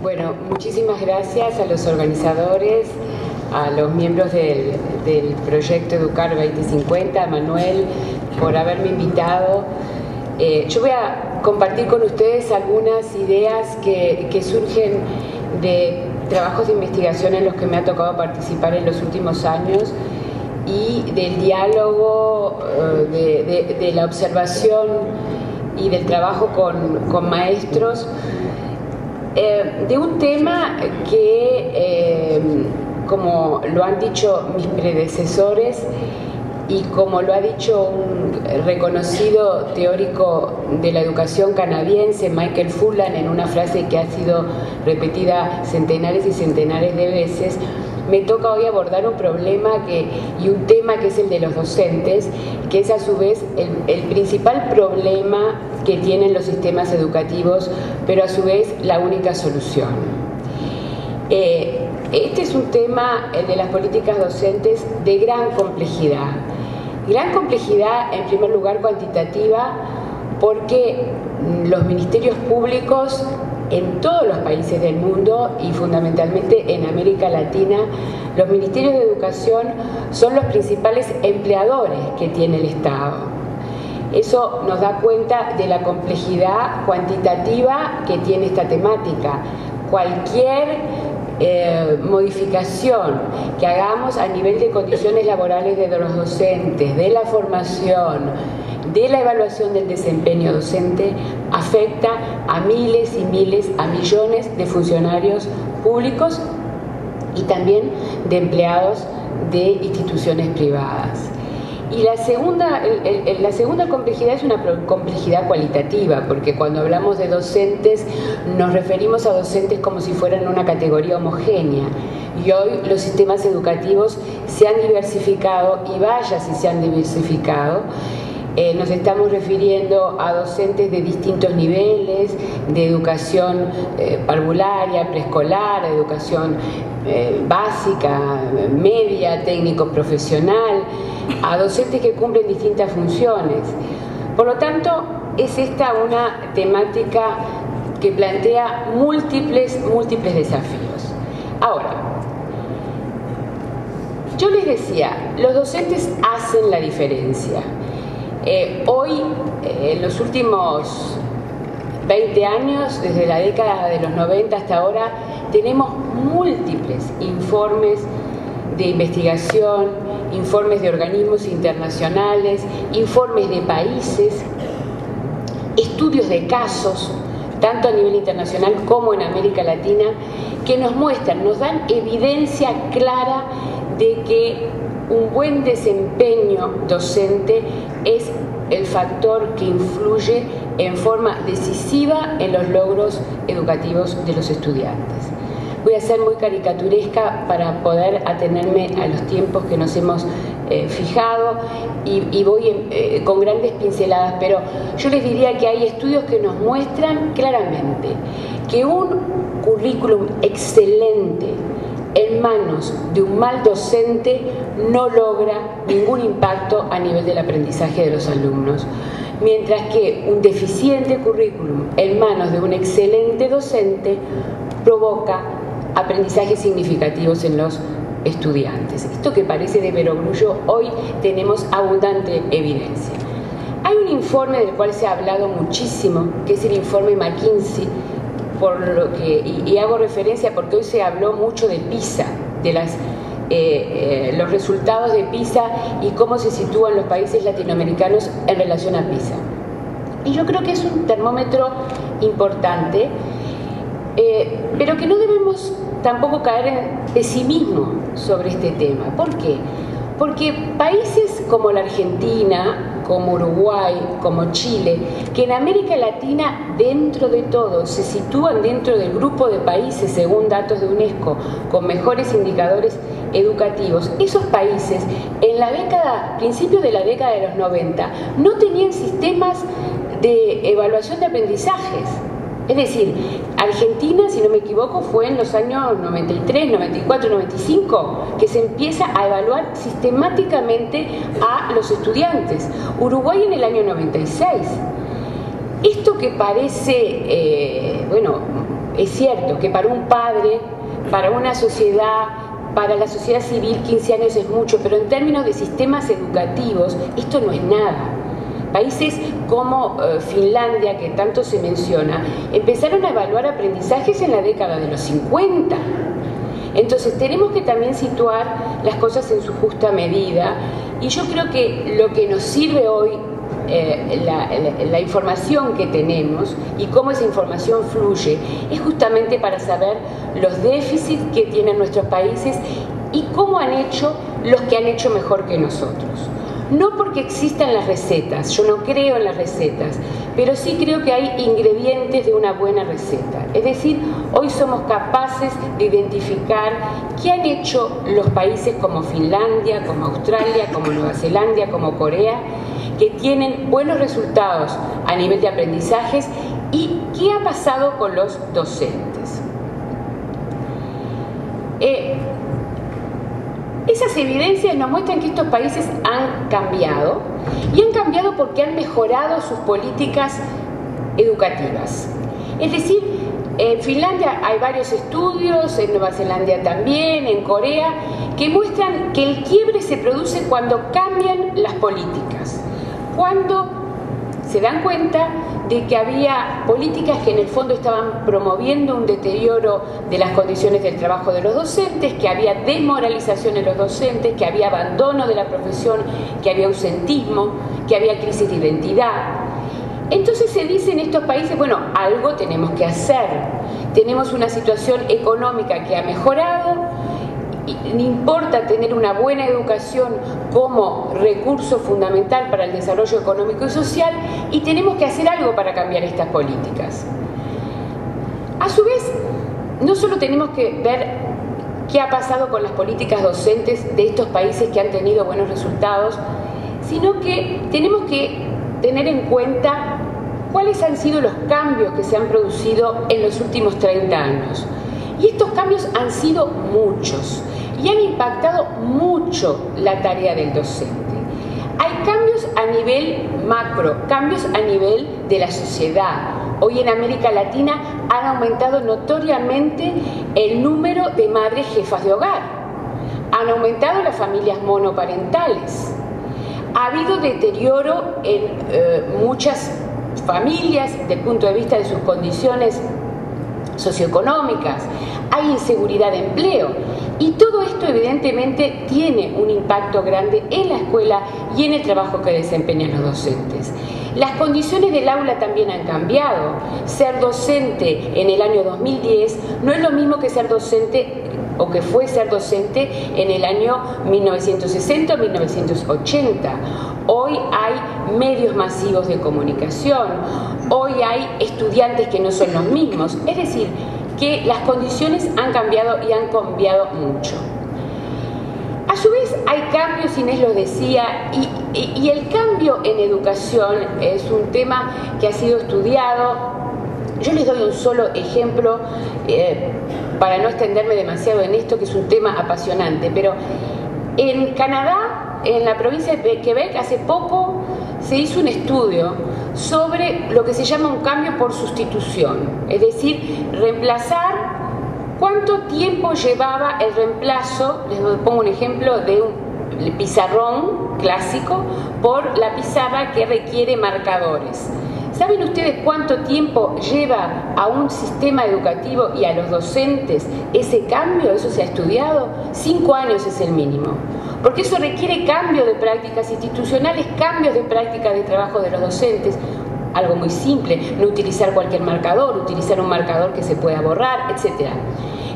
Bueno, muchísimas gracias a los organizadores, a los miembros del proyecto Educar 2050, a Manuel por haberme invitado. Yo voy a compartir con ustedes algunas ideas que surgen de trabajos de investigación en los que me ha tocado participar en los últimos años y del diálogo, de la observación y del trabajo con maestros, de un tema que, como lo han dicho mis predecesores y como lo ha dicho un reconocido teórico de la educación canadiense, Michael Fullan, en una frase que ha sido repetida centenares y centenares de veces, me toca hoy abordar un problema y un tema que es el de los docentes, que es a su vez el principal problema que tienen los sistemas educativos, pero a su vez la única solución. Este es un tema, el de las políticas docentes, de gran complejidad. Gran complejidad, en primer lugar, cuantitativa, porque los ministerios públicos en todos los países del mundo y fundamentalmente en América Latina, los ministerios de educación son los principales empleadores que tiene el Estado. Eso nos da cuenta de la complejidad cuantitativa que tiene esta temática. Cualquier modificación que hagamos a nivel de condiciones laborales de los docentes, de la formación, de la evaluación del desempeño docente, afecta a miles y miles, a millones de funcionarios públicos y también de empleados de instituciones privadas. Y la segunda complejidad es una complejidad cualitativa, porque cuando hablamos de docentes nos referimos a docentes como si fueran una categoría homogénea. Y hoy los sistemas educativos se han diversificado, y vaya si se han diversificado. Nos estamos refiriendo a docentes de distintos niveles, de educación parvularia, preescolar, educación básica, media, técnico profesional, a docentes que cumplen distintas funciones. Por lo tanto, es esta una temática que plantea múltiples desafíos. Ahora, yo les decía, los docentes hacen la diferencia. Hoy, en los últimos 20 años, desde la década de los 90 hasta ahora, tenemos múltiples informes de investigación, informes de organismos internacionales, informes de países, estudios de casos, tanto a nivel internacional como en América Latina, que nos muestran, nos dan evidencia clara de que un buen desempeño docente es el factor que influye en forma decisiva en los logros educativos de los estudiantes. Voy a ser muy caricaturesca para poder atenerme a los tiempos que nos hemos fijado y voy con grandes pinceladas, pero yo les diría que hay estudios que nos muestran claramente que un currículum excelente en manos de un mal docente no logra ningún impacto a nivel del aprendizaje de los alumnos, mientras que un deficiente currículum en manos de un excelente docente provoca aprendizajes significativos en los estudiantes. Esto que parece de perogrullo, hoy tenemos abundante evidencia. Hay un informe del cual se ha hablado muchísimo, que es el informe McKinsey, por lo que, y hago referencia porque hoy se habló mucho de PISA, de los resultados de PISA y cómo se sitúan los países latinoamericanos en relación a PISA. Y yo creo que es un termómetro importante, pero que no debemos tampoco caer en pesimismo sobre este tema. ¿Por qué? Porque países como la Argentina, como Uruguay, como Chile, que en América Latina, dentro de todo, se sitúan dentro del grupo de países, según datos de UNESCO, con mejores indicadores educativos, esos países, en la principios de la década de los 90, no tenían sistemas de evaluación de aprendizajes. Es decir, Argentina, si no me equivoco, fue en los años 93, 94, 95 que se empieza a evaluar sistemáticamente a los estudiantes. Uruguay en el año 96. Esto que parece, es cierto que para un padre, para una sociedad, para la sociedad civil 15 años es mucho, pero en términos de sistemas educativos esto no es nada. Países como Finlandia, que tanto se menciona, empezaron a evaluar aprendizajes en la década de los 50. Entonces tenemos que también situar las cosas en su justa medida, y yo creo que lo que nos sirve hoy, la información que tenemos y cómo esa información fluye, es justamente para saber los déficits que tienen nuestros países y cómo han hecho los que han hecho mejor que nosotros. No porque existan las recetas, yo no creo en las recetas, pero sí creo que hay ingredientes de una buena receta. Es decir, hoy somos capaces de identificar qué han hecho los países como Finlandia, como Australia, como Nueva Zelanda, como Corea, que tienen buenos resultados a nivel de aprendizajes, y qué ha pasado con los docentes. Esas evidencias nos muestran que estos países han cambiado, y han cambiado porque han mejorado sus políticas educativas. Es decir, en Finlandia hay varios estudios, en Nueva Zelanda también, en Corea, que muestran que el quiebre se produce cuando cambian las políticas, cuando se dan cuenta de que había políticas que en el fondo estaban promoviendo un deterioro de las condiciones del trabajo de los docentes, que había desmoralización en los docentes, que había abandono de la profesión, que había ausentismo, que había crisis de identidad. Entonces se dice en estos países, bueno, algo tenemos que hacer. Tenemos una situación económica que ha mejorado, no importa tener una buena educación como recurso fundamental para el desarrollo económico y social, y tenemos que hacer algo para cambiar estas políticas. A su vez, no solo tenemos que ver qué ha pasado con las políticas docentes de estos países que han tenido buenos resultados, sino que tenemos que tener en cuenta cuáles han sido los cambios que se han producido en los últimos 30 años. Y estos cambios han sido muchos y han impactado mucho la tarea del docente. Hay cambios a nivel macro, cambios a nivel de la sociedad. Hoy en América Latina han aumentado notoriamente el número de madres jefas de hogar. Han aumentado las familias monoparentales. Ha habido deterioro en muchas familias desde el punto de vista de sus condiciones socioeconómicas. Hay inseguridad de empleo, y todo esto evidentemente tiene un impacto grande en la escuela y en el trabajo que desempeñan los docentes. Las condiciones del aula también han cambiado. Ser docente en el año 2010 no es lo mismo que ser docente o que fue ser docente en el año 1960 o 1980. Hoy hay medios masivos de comunicación, hoy hay estudiantes que no son los mismos, es decir, que las condiciones han cambiado y han cambiado mucho. A su vez hay cambios, Inés lo decía, y el cambio en educación es un tema que ha sido estudiado. Yo les doy un solo ejemplo para no extenderme demasiado en esto, que es un tema apasionante, pero en Canadá, en la provincia de Quebec, hace poco se hizo un estudio sobre lo que se llama un cambio por sustitución, es decir, reemplazar. ¿Cuánto tiempo llevaba el reemplazo? Les pongo un ejemplo de un pizarrón clásico por la pizarra que requiere marcadores. ¿Saben ustedes cuánto tiempo lleva a un sistema educativo y a los docentes ese cambio? Eso se ha estudiado. 5 años es el mínimo. Porque eso requiere cambio de prácticas institucionales, cambios de prácticas de trabajo de los docentes. Algo muy simple, no utilizar cualquier marcador, utilizar un marcador que se pueda borrar, etc.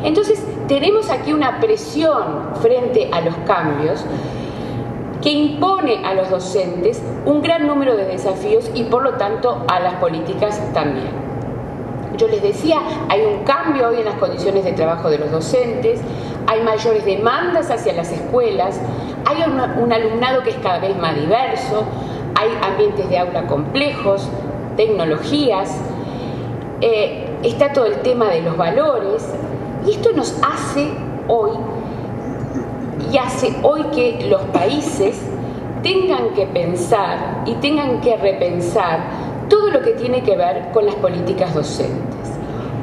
Entonces, tenemos aquí una presión frente a los cambios que impone a los docentes un gran número de desafíos y por lo tanto a las políticas también. Yo les decía, hay un cambio hoy en las condiciones de trabajo de los docentes, hay mayores demandas hacia las escuelas, hay un alumnado que es cada vez más diverso, hay ambientes de aula complejos, tecnologías, está todo el tema de los valores, y esto nos hace hoy que los países tengan que pensar y tengan que repensar todo lo que tiene que ver con las políticas docentes.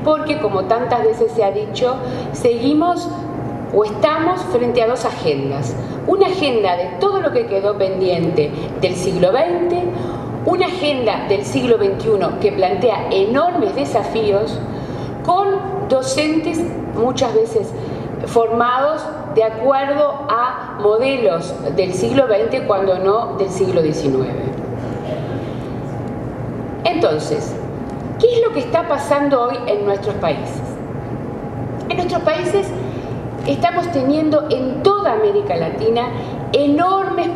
porque, como tantas veces se ha dicho, seguimos o estamos frente a dos agendas. Una agenda de todo lo que quedó pendiente del siglo XX, una agenda del siglo XXI que plantea enormes desafíos, con docentes muchas veces formados de acuerdo a modelos del siglo XX, cuando no del siglo XIX. Entonces, ¿qué es lo que está pasando hoy en nuestros países? En nuestros países estamos teniendo en toda América Latina enormes